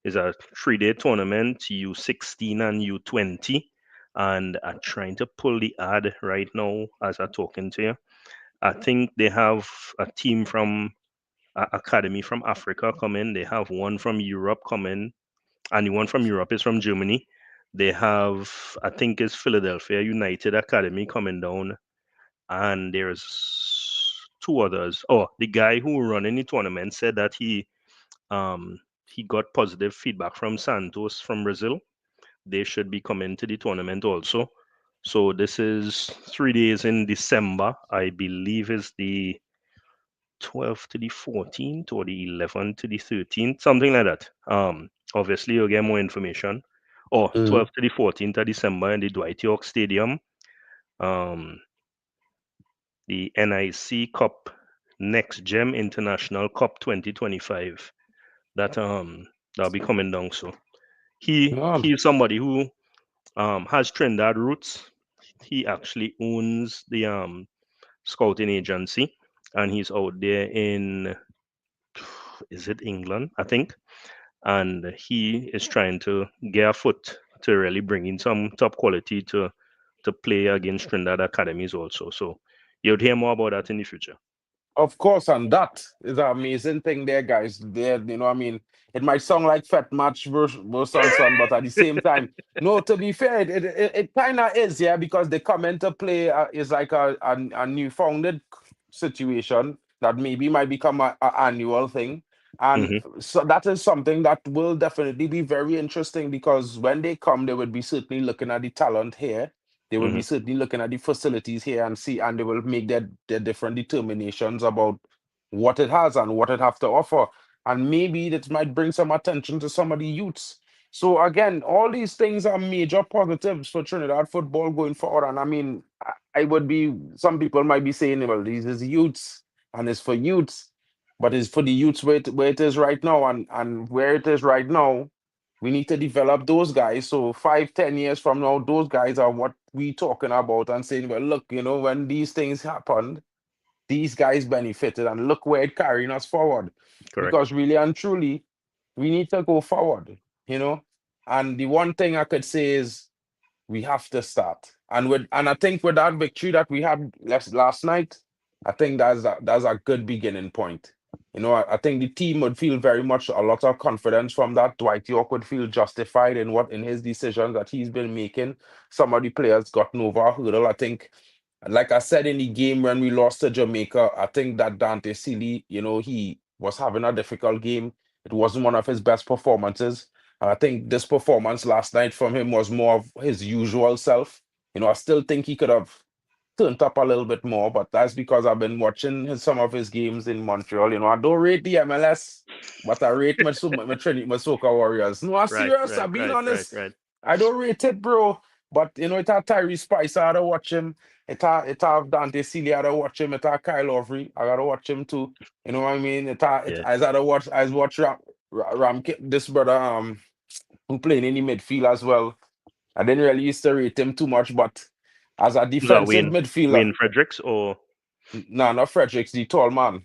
is a 3-day tournament, U16 and U20. And I'm trying to pull the ad right now as I'm talking to you. I think they have a team from academy from Africa coming. They have one from Europe coming, and the one from Europe is from Germany. They have, I think, it's Philadelphia United Academy coming down, and there's two others. Oh, the guy who running the tournament said that he got positive feedback from Santos from Brazil. They should be coming to the tournament also. So this is 3 days in December. I believe is the 12th to the 14th or the 11th to the 13th, something like that. Obviously you'll get more information. Or Mhm. 12th to the 14th of December in the Dwight York Stadium. Um, the NIC Cup Next Gem International Cup 2025. That that'll be coming down. So he Yeah, he's somebody who has Trinidad roots. He actually owns the scouting agency, and he's out there in, is it England, I think, and he is trying to get a foot to really bring in some top quality to play against Trinidad academies also. So you'll hear more about that in the future. of course, and that is an amazing thing there, guys. There, it might sound like fat match versus son, but at the same time, no. To be fair, it kind of is, yeah, because the come into play is like a new founded situation that maybe might become a annual thing, and Hmm. so that is something that will definitely be very interesting because when they come, they would be certainly looking at the talent here. They will Hmm. be certainly looking at the facilities here and see, and they will make their different determinations about what it has and what it have to offer. And maybe that might bring some attention to some of the youths. So again, all these things are major positives for Trinidad football going forward. And I mean, I would be, some people might be saying, well, these is youths and it's for youths, but it's for the youths where it is right now, and where it is right now we need to develop those guys. So 5, 10 years from now, those guys are what we talking about and saying, well, look, when these things happened, these guys benefited and look where it carrying us forward. Correct. Because really and truly, we need to go forward, you know. And the one thing I could say is we have to start. And I think with that victory that we had last night, I think that's a good beginning point. I think the team would feel very much a lot of confidence from that. Dwight York would feel justified in his decisions that he's been making. Some of the players gotten over a hurdle. I think, like I said in the game when we lost to Jamaica, I think that Dante Sealy, he was having a difficult game. It wasn't one of his best performances. And I think this performance last night from him was more of his usual self. I still think he could have turned up a little bit more, but that's because I've been watching some of his games in Montreal. I don't rate the MLS, but I rate my Soca Warriors. No, I'm Right, serious. right, I'm being right, right, honest. right. I don't rate it, bro. But it had Tyree Spice. I gotta watch him. It have Dante Sealy. I gotta watch him. It have Kyle Overy. I gotta watch him too. You know what I mean? Yeah. I gotta watch. I watch this brother who playing in the midfield as well. I didn't really used to rate him too much, but as a Who's that, defensive midfielder, Wayne Fredericks no, not Fredericks, the tall man,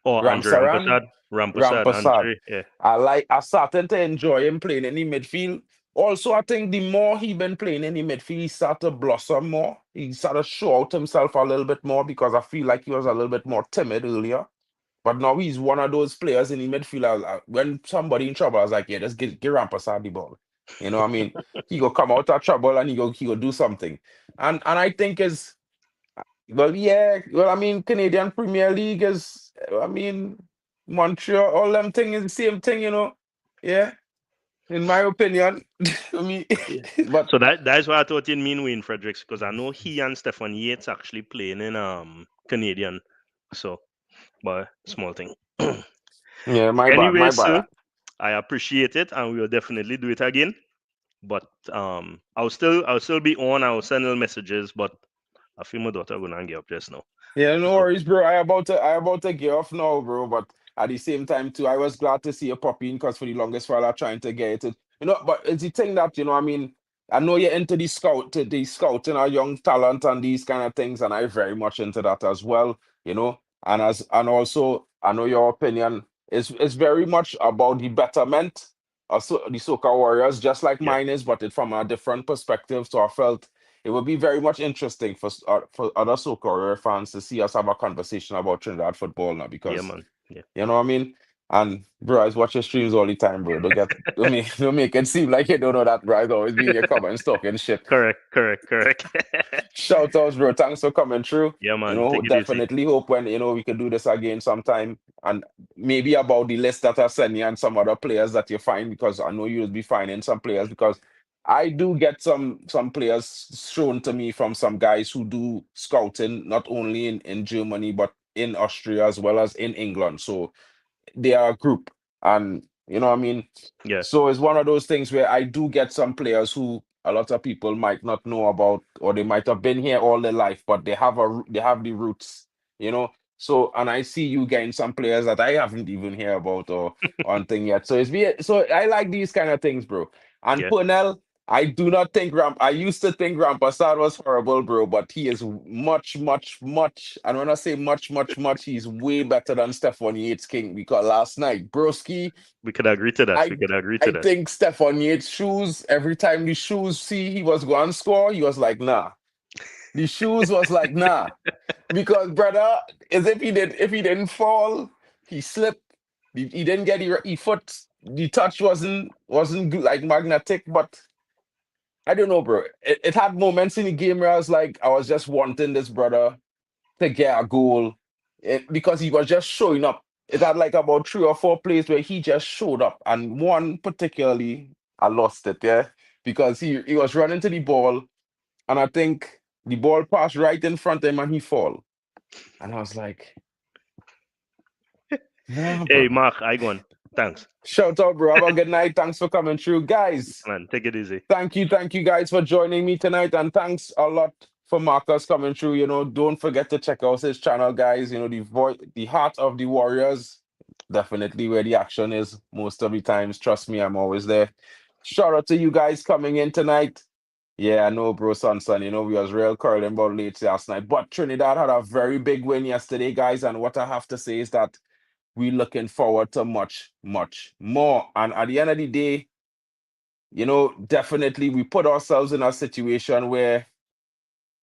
or Andre Ramsaran, Rampasad? Rampasad, Rampasad. Andre. Yeah. I started to enjoy him playing in the midfield. Also, I think the more he been playing in the midfield, he started to blossom more. He started to show out himself a little bit more because I feel like he was a little bit more timid earlier. But now he's one of those players in the midfield. When somebody in trouble, I was like, yeah, just get Rampasad the ball. You know what I mean? He go come out of trouble and he go do something. And I think is well, yeah. Well, I mean, Canadian Premier League is, I mean, Montreal, all them thing is the same thing, Yeah, in my opinion. I mean, Yeah. but So that's why I thought you mean Wayne Fredericks, because I know he and Stefan Yates actually playing in Canadian. So, but small thing. yeah, Anyway, my sir, bad. I appreciate it, and we will definitely do it again. But I'll still be on. I'll send little messages, but I feel my daughter gonna get up just now. Yeah, no So worries, bro. I about to get off now, bro. But at the same time, too, I was glad to see you pop in because for the longest while I'm trying to get it. But it's the thing that, I mean, I know you're into the scouting our young talent and these kind of things, and I very much into that as well, and also I know your opinion is very much about the betterment of the Soca Warriors, just like yeah, mine is, but it from a different perspective. So I felt it would be very much interesting for other soccer fans to see us have a conversation about Trinidad football now yeah, because man, yeah. you know what I mean. And bro, I watch your streams all the time, bro. Don't make it seem like you don't know that, bro. I always be in your comments talking shit. Correct, correct, correct. Shout outs, bro. Thanks for coming through. Yeah, man. Take it easy. Definitely hope when we could do this again sometime. And maybe about the list that I sent you and some other players that you find, because I know you'll be finding some players because I do get some players shown to me from some guys who do scouting, not only in Germany, but in Austria as well as in England. So they are a group. And you know what I mean? Yeah, So it's one of those things where I do get some players who a lot of people might not know about, or they might have been here all their life, but they have the roots, you know. So, and I see you getting some players that I haven't even heard about or on thing yet. So so I like these kind of things, bro. And Yeah, Purnell, I do not think I used to think Rampassad was horrible, bro, but he is much, much, much. And when I say much, much, much, he's way better than Stephon Yates King because last night, Broski, we could agree to that. We I could agree to I that. think Stephon Yates shoes, every time the shoes see he was going to score, he was like, nah. The shoes was like, nah. Because brother, as if he didn't fall, he slipped. He didn't get the foot. The touch wasn't good, like magnetic, but I don't know, bro. It had moments in the game where I was just wanting this brother to get a goal because he was just showing up. It had like about 3 or 4 plays where he just showed up, and one particularly, I lost it, yeah, because he was running to the ball, and I think the ball passed right in front of him, and he fall, and I was like, nah, Hey, bro. Mark, I gone. Thanks, Shout out, bro. Have a good night. Thanks for coming through, guys. man. Take it easy. Thank you guys for joining me tonight, and thanks a lot for Marcus coming through. Don't forget to check out his channel, guys. The heart of the Warriors, definitely where the action is most of the times. Trust me, I'm always there. Shout out to you guys coming in tonight. Yeah, I know, bro, son. We was real curling about late last night, but Trinidad had a very big win yesterday, guys. And what I have to say is that we're looking forward to much, much more. And at the end of the day, definitely we put ourselves in a situation where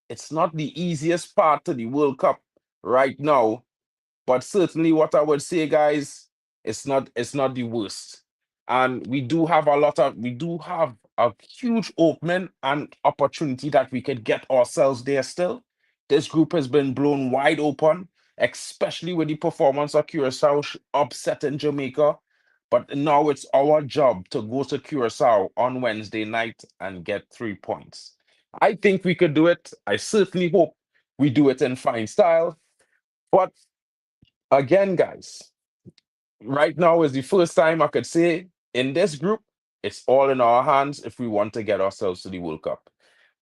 it's not the easiest part to the World Cup right now, but certainly what I would say, guys, it's not the worst. And we do have a huge opening and opportunity that we could get ourselves there still. This group has been blown wide open, especially with the performance of Curaçao upsetting Jamaica. But now it's our job to go to Curaçao on Wednesday night and get 3 points. I think we could do it. I certainly hope we do it in fine style. But again, guys, right now is the first time I could say in this group, it's all in our hands if we want to get ourselves to the World Cup.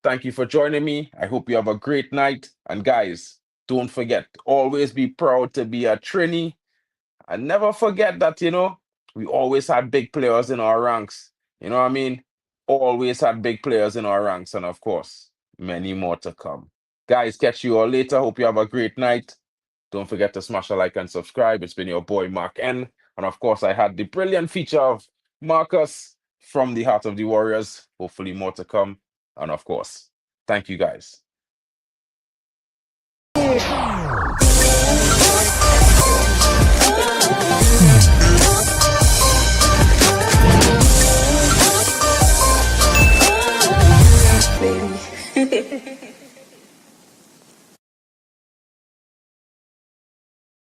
Thank you for joining me. I hope you have a great night. And guys, don't forget, always be proud to be a Trini. And never forget that, we always had big players in our ranks. You know what I mean? Always had big players in our ranks. And of course, many more to come. Guys, catch you all later. Hope you have a great night. Don't forget to smash a like and subscribe. It's been your boy, Mark N. And of course, I had the brilliant feature of Marcus from the Heart of the Warriors. Hopefully more to come. And of course, thank you guys. Baby.